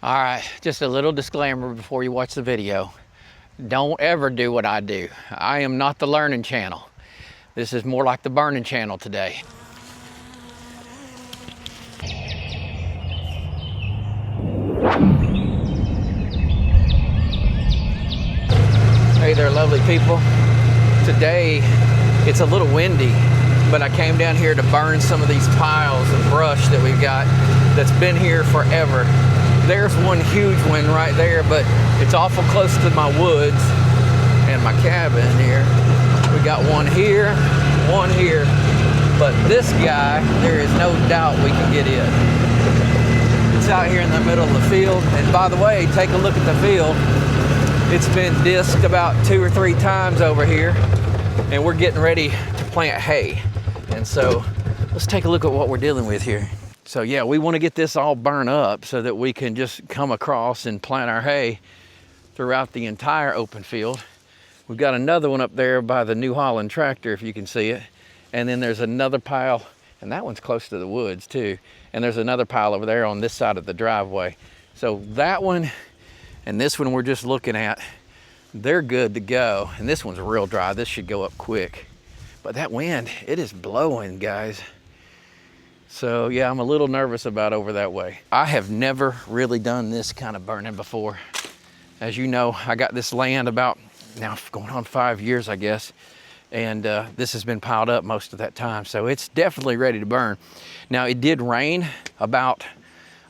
All right, just a little disclaimer before you watch the video. Don't ever do what I do. I am not the learning channel. This is more like the burning channel today. Hey there, lovely people. Today, it's a little windy, but I came down here to burn some of these piles of brush that we've got that's been here forever. There's one huge one right there, but it's awful close to my woods and my cabin here. We got one here, but this guy, there is no doubt we can get in. It's out here in the middle of the field, and by the way, take a look at the field. It's been disked about 2 or 3 times over here, and we're getting ready to plant hay. And so let's take a look at what we're dealing with here. So yeah, we want to get this all burned up so that we can just come across and plant our hay throughout the entire open field. We've got another one up there by the New Holland tractor, if you can see it. And then there's another pile, and that one's close to the woods too. And there's another pile over there on this side of the driveway. So that one and this one we're just looking at, they're good to go. And this one's real dry. This should go up quick. But that wind, it is blowing, guys. So yeah, I'm a little nervous about over that way. I have never really done this kind of burning before. As you know, I got this land about now going on 5 years, I guess. And this has been piled up most of that time. So it's definitely ready to burn. Now it did rain about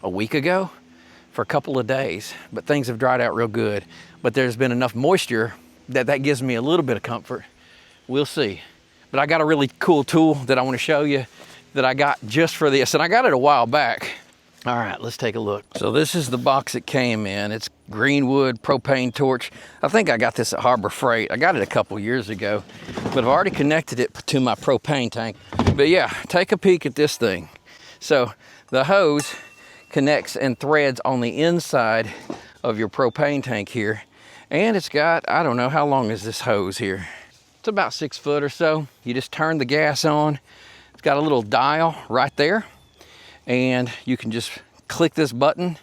a week ago for a couple of days, but things have dried out real good. But there's been enough moisture that gives me a little bit of comfort. We'll see. But I got a really cool tool that I want to show you that I got just for this, and I got it a while back. All right, let's take a look. So this is the box it came in. It's Greenwood propane torch. I think I got this at Harbor Freight. I got it a couple years ago, but I've already connected it to my propane tank. But yeah, take a peek at this thing. So the hose connects and threads on the inside of your propane tank here. And it's got, I don't know, how long is this hose here? It's about 6 foot or so. You just turn the gas on. It's got a little dial right there, and you can just click this button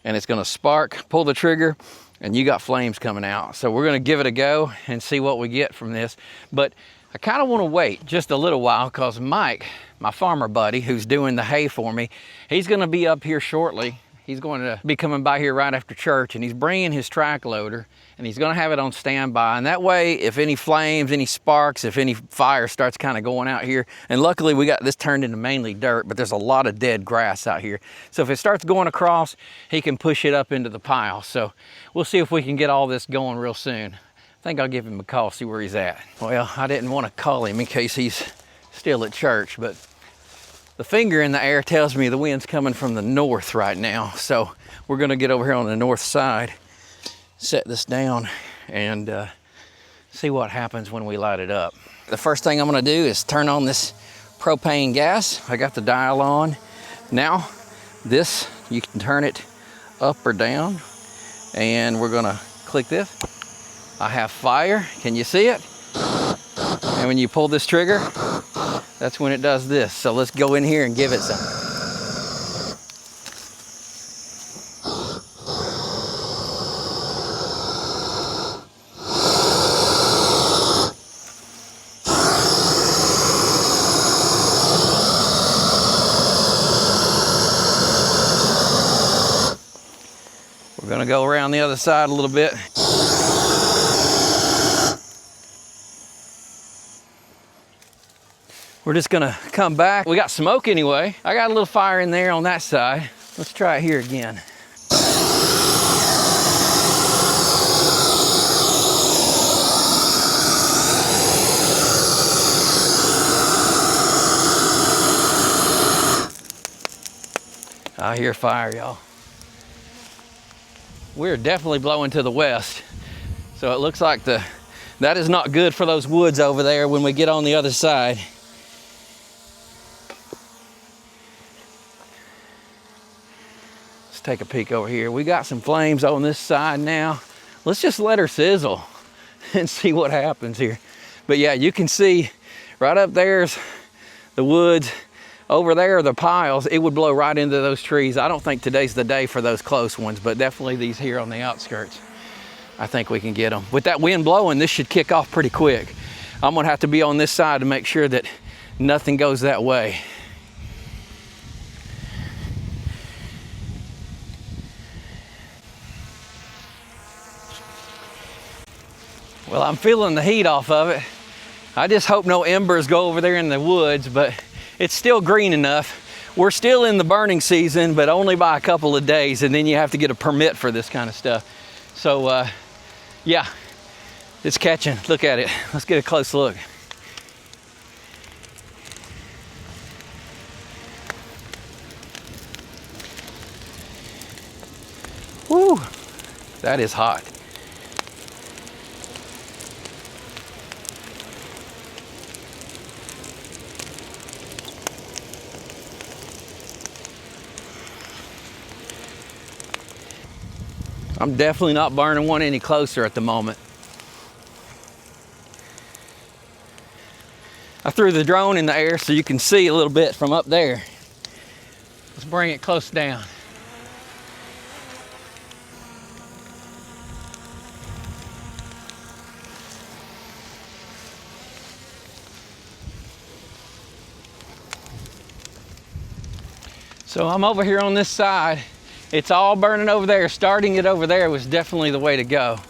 and it's gonna spark, pull the trigger, and you got flames coming out. So we're gonna give it a go and see what we get from this. But I kinda wanna wait just a little while because Mike, my farmer buddy who's doing the hay for me, he's gonna be up here shortly. He's going to be coming by here right after church, and he's bringing his track loader, and he's going to have it on standby. And that way, if any flames, any sparks, if any fire starts kind of going out here, and luckily we got this turned into mainly dirt, but there's a lot of dead grass out here. So if it starts going across, he can push it up into the pile. So we'll see if we can get all this going real soon. I think I'll give him a call, see where he's at. Well, I didn't want to call him in case he's still at church, but the finger in the air tells me the wind's coming from the north right now. So we're gonna get over here on the north side, set this down, and see what happens when we light it up. The first thing I'm gonna do is turn on this propane gas. I got the dial on. Now, this, you can turn it up or down, and we're gonna click this. I have fire, can you see it? And when you pull this trigger, that's when it does this. So let's go in here and give it some. We're gonna go around the other side a little bit. We're just gonna come back. We got smoke anyway. I got a little fire in there on that side. Let's try it here again. I hear fire, y'all. We're definitely blowing to the west. So it looks like that is not good for those woods over there when we get on the other side. Let's take a peek over here. We got some flames on this side now. Let's just let her sizzle and see what happens here. But yeah, you can see right up there's the woods. Over there, the piles, it would blow right into those trees. I don't think today's the day for those close ones, but definitely these here on the outskirts, I think we can get them. With that wind blowing, this should kick off pretty quick. I'm gonna have to be on this side to make sure that nothing goes that way. Well, I'm feeling the heat off of it. I just hope no embers go over there in the woods, but it's still green enough. We're still in the burning season, but only by a couple of days, and then you have to get a permit for this kind of stuff. So, yeah, it's catching. Look at it. Let's get a close look. Woo, that is hot. I'm definitely not burning one any closer at the moment. I threw the drone in the air so you can see a little bit from up there. Let's bring it close down. So I'm over here on this side. It's all burning over there. Starting it over there was definitely the way to go.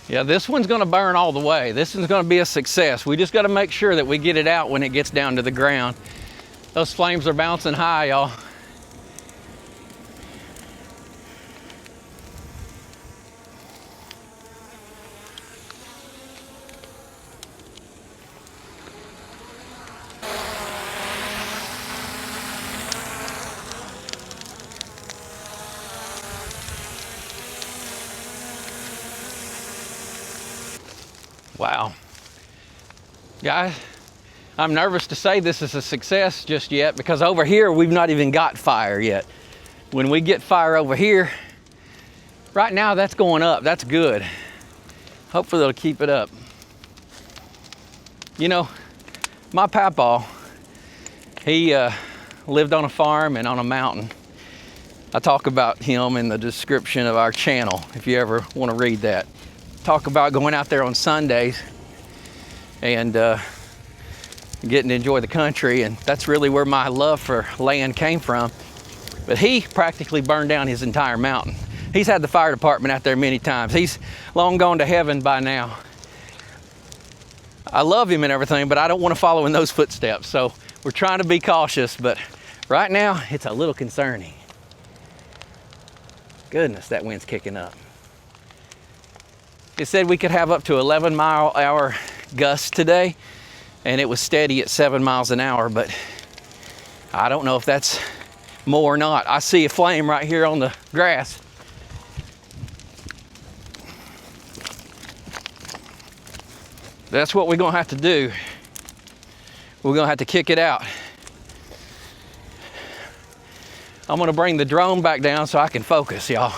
Yeah, this one's gonna burn all the way. This is gonna be a success. We just gotta make sure that we get it out when it gets down to the ground. Those flames are bouncing high, y'all. Wow. Yeah, I'm nervous to say this is a success just yet because over here we've not even got fire yet. When we get fire over here, right now that's going up. That's good. Hopefully they'll keep it up. You know, my papa, he lived on a farm and on a mountain. I talk about him in the description of our channel if you ever want to read that. Talk about going out there on Sundays and getting to enjoy the country, and that's really where my love for land came from. But he practically burned down his entire mountain. He's had the fire department out there many times. He's long gone to heaven by now. I love him and everything, but I don't want to follow in those footsteps, so we're trying to be cautious, but right now it's a little concerning. Goodness, that wind's kicking up. It said we could have up to 11-mile-an-hour gusts today, and it was steady at 7 miles an hour, but I don't know if that's more or not. I see a flame right here on the grass. That's what we're gonna have to do. We're gonna have to kick it out. I'm gonna bring the drone back down so I can focus, y'all.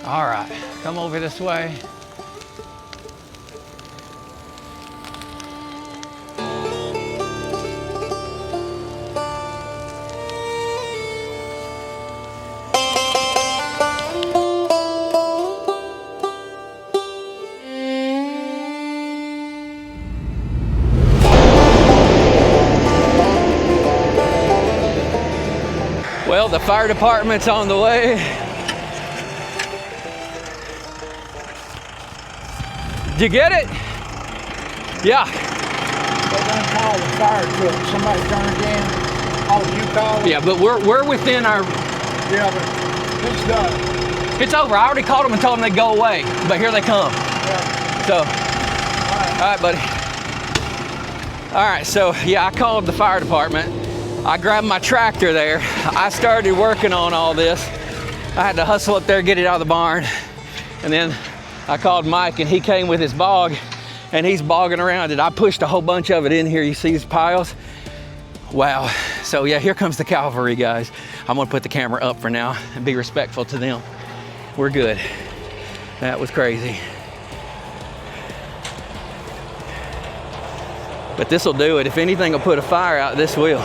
All right, come over this way. Well, the fire department's on the way. Did you get it? Yeah. They're gonna call the fire truck. Somebody turned in. Oh, you called? Yeah, but we're within our. Yeah, but it's done. It's over. I already called them and told them they'd go away, but here they come. Yeah. So, all right, buddy. All right, so yeah, I called the fire department. I grabbed my tractor there. I started working on all this. I had to hustle up there, get it out of the barn, and then I called Mike and he came with his bog and he's bogging around it. I pushed a whole bunch of it in here. You see these piles? Wow. So yeah, here comes the cavalry, guys. I'm gonna put the camera up for now and be respectful to them. We're good. That was crazy. But this will do it. If anything will put a fire out, this will.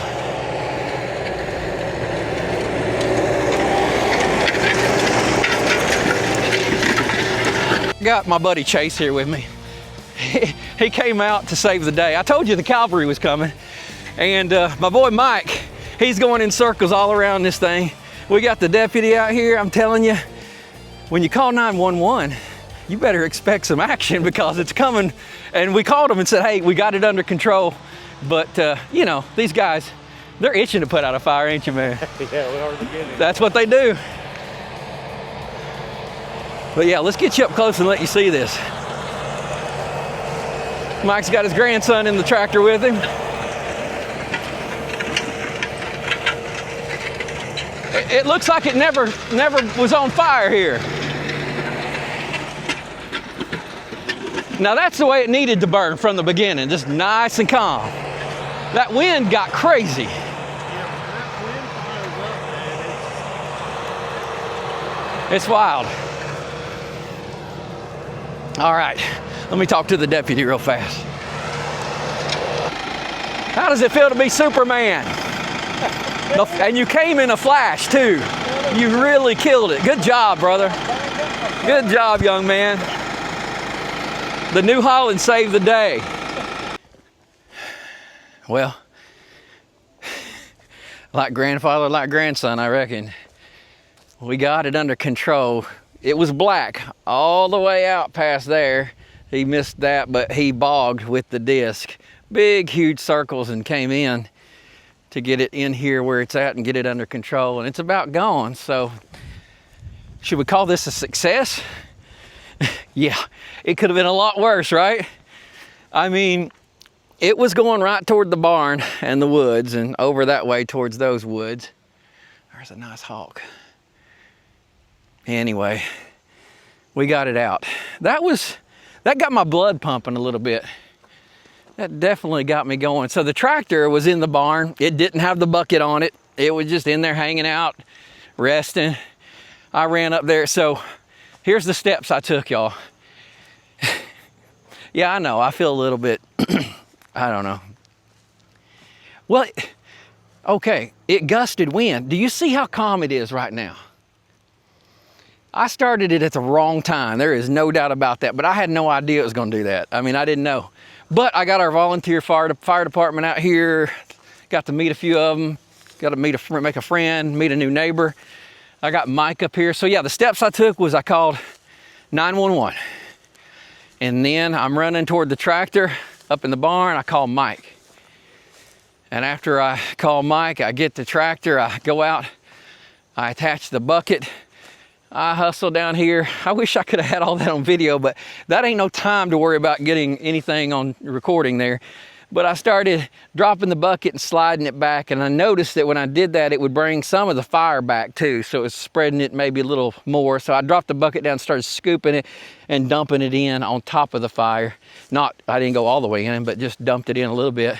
Got my buddy Chase here with me. He came out to save the day. I told you the cavalry was coming. And my boy Mike, he's going in circles all around this thing. We got the deputy out here. I'm telling you, when you call 911, you better expect some action because it's coming. And we called them and said, hey, we got it under control. But you know, these guys, they're itching to put out a fire, ain't you, man? Yeah, we are beginning. That's what they do. But yeah, let's get you up close and let you see this. Mike's got his grandson in the tractor with him. It looks like it never was on fire here. Now that's the way it needed to burn from the beginning, just nice and calm. That wind got crazy. It's wild. All right, let me talk to the deputy real fast. How does it feel to be Superman? And you came in a flash too. You really killed it. Good job, brother. Good job, young man. The New Holland saved the day. Well, like grandfather, like grandson, I reckon. We got it under control. It was black all the way out past there. He missed that, but he bogged with the disc. Big, huge circles and came in to get it in here where it's at and get it under control. And it's about gone. So should we call this a success? Yeah, it could have been a lot worse, right? I mean, it was going right toward the barn and the woods and over that way towards those woods. There's a nice hawk. Anyway, we got it out. That got my blood pumping a little bit. That definitely got me going. So the tractor was in the barn. It didn't have the bucket on it. It was just in there hanging out, resting. I ran up there. So here's the steps I took, y'all. Yeah, I know. I feel a little bit, I don't know. Well, okay, it gusted wind. Do you see how calm it is right now? I started it at the wrong time. There is no doubt about that, but I had no idea it was going to do that. I mean, I didn't know. But I got our volunteer fire department out here, got to meet a few of them, got to make a friend, meet a new neighbor. I got Mike up here. So yeah, the steps I took was I called 911. And then I'm running toward the tractor up in the barn. I call Mike. And after I call Mike, I get the tractor, I go out, I attach the bucket. I hustle down here. I wish I could have had all that on video, but that ain't no time to worry about getting anything on recording there. But I started dropping the bucket and sliding it back, and I noticed that when I did that, it would bring some of the fire back too, so it was spreading it maybe a little more. So I dropped the bucket down, started scooping it and dumping it in on top of the fire. I didn't go all the way in, but just dumped it in a little bit.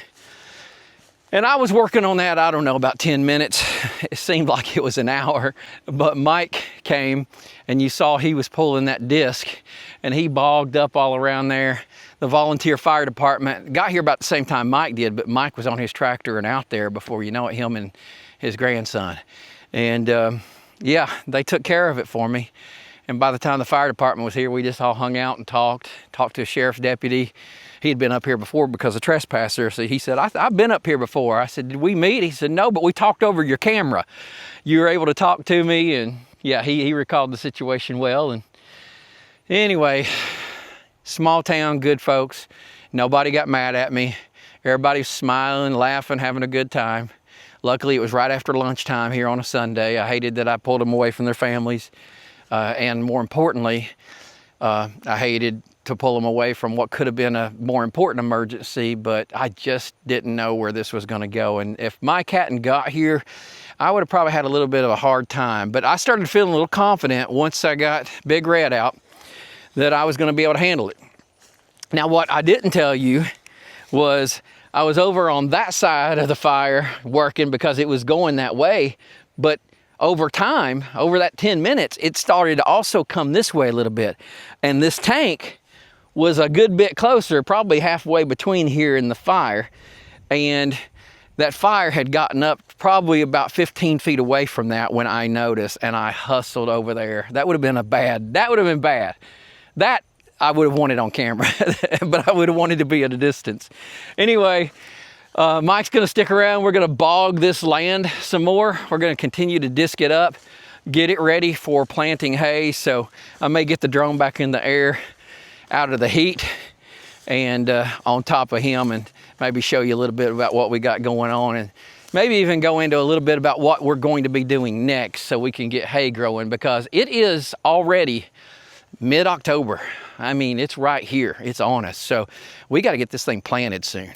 And I was working on that, I don't know, about 10 minutes. It seemed like it was an hour. But Mike came, and you saw he was pulling that disc, and he bogged up all around there. The volunteer fire department got here about the same time Mike did, but Mike was on his tractor and out there before you know it, him and his grandson. And yeah, they took care of it for me. And by the time the fire department was here, we just all hung out and talked to a sheriff's deputy. He had been up here before because of trespasser. So he said, I've been up here before. I said, did we meet? He said, no, but we talked over your camera. You were able to talk to me. And yeah, he recalled the situation well. And anyway, small town, good folks. Nobody got mad at me. Everybody was smiling, laughing, having a good time. Luckily, it was right after lunchtime here on a Sunday. I hated that I pulled them away from their families. And more importantly, I hated to pull them away from what could have been a more important emergency, but I just didn't know where this was going to go. And if Mike hadn't got here, I would have probably had a little bit of a hard time. But I started feeling a little confident once I got Big Red out that I was going to be able to handle it. Now, what I didn't tell you was I was over on that side of the fire working because it was going that way, but over time, over that 10 minutes, it started to also come this way a little bit. And this tank was a good bit closer, probably halfway between here and the fire. And that fire had gotten up probably about 15 feet away from that when I noticed, and I hustled over there. That would have been bad. That I would have wanted on camera, but I would have wanted to be at a distance. Anyway, Mike's gonna stick around. We're gonna bog this land some more. We're gonna continue to disc it up, get it ready for planting hay. So I may get the drone back in the air out of the heat and on top of him, and maybe show you a little bit about what we got going on, and maybe even go into a little bit about what we're going to be doing next so we can get hay growing, because it is already mid-October. I mean, it's right here, it's on us. So we got to get this thing planted soon.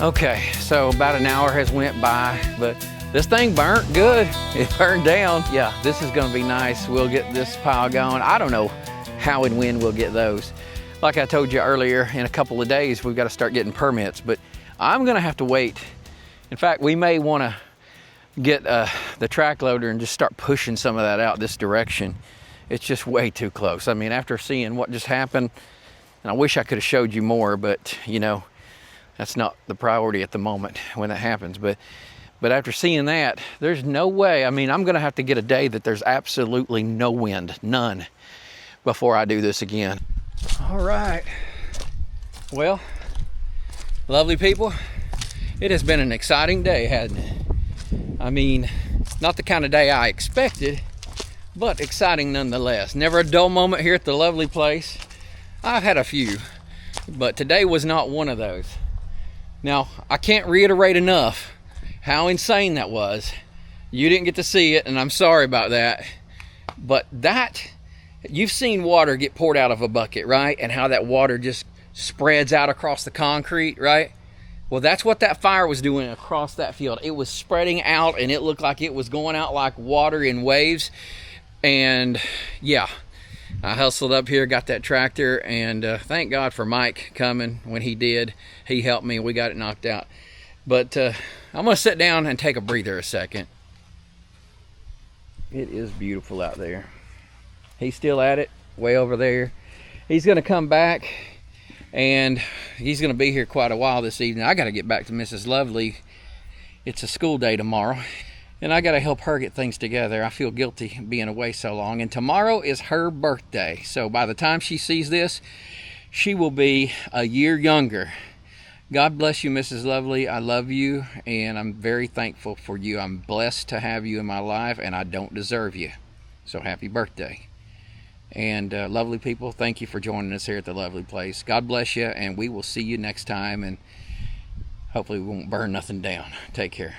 Okay, so about an hour has went by, but this thing burnt good. It burned down. Yeah, this is gonna be nice. We'll get this pile going. I don't know how and when we'll get those. Like I told you earlier, in a couple of days, we've got to start getting permits, but I'm gonna have to wait. In fact, we may wanna get the track loader and just start pushing some of that out this direction. It's just way too close. I mean, after seeing what just happened, and I wish I could have showed you more, but you know, that's not the priority at the moment when that happens. But after seeing that, there's no way. I mean, I'm gonna have to get a day that there's absolutely no wind, none, before I do this again. All right. Well, lovely people, it has been an exciting day, hasn't it? I mean, not the kind of day I expected, but exciting nonetheless. Never a dull moment here at the lovely place. I've had a few, but today was not one of those. Now, I can't reiterate enough how insane that was. You didn't get to see it, and I'm sorry about that. But that, you've seen water get poured out of a bucket, right? And how that water just spreads out across the concrete, right? Well, that's what that fire was doing across that field. It was spreading out, and it looked like it was going out like water in waves. And yeah, I hustled up here, got that tractor, and thank God for Mike coming when he did. He helped me, we got it knocked out. But I'm gonna sit down and take a breather a second. It is beautiful out there. He's still at it, way over there. He's gonna come back, and he's gonna be here quite a while this evening. I gotta get back to Mrs. Lovely it's a school day tomorrow, and I got to help her get things together. I feel guilty being away so long, and tomorrow is her birthday. So by the time she sees this, she will be a year younger. God bless you, Mrs. Lovely. I love you, and I'm very thankful for you. I'm blessed to have you in my life, and I don't deserve you. So happy birthday. And lovely people, thank you for joining us here at the Lovely Place. God bless you, and we will see you next time, and hopefully we won't burn nothing down. Take care.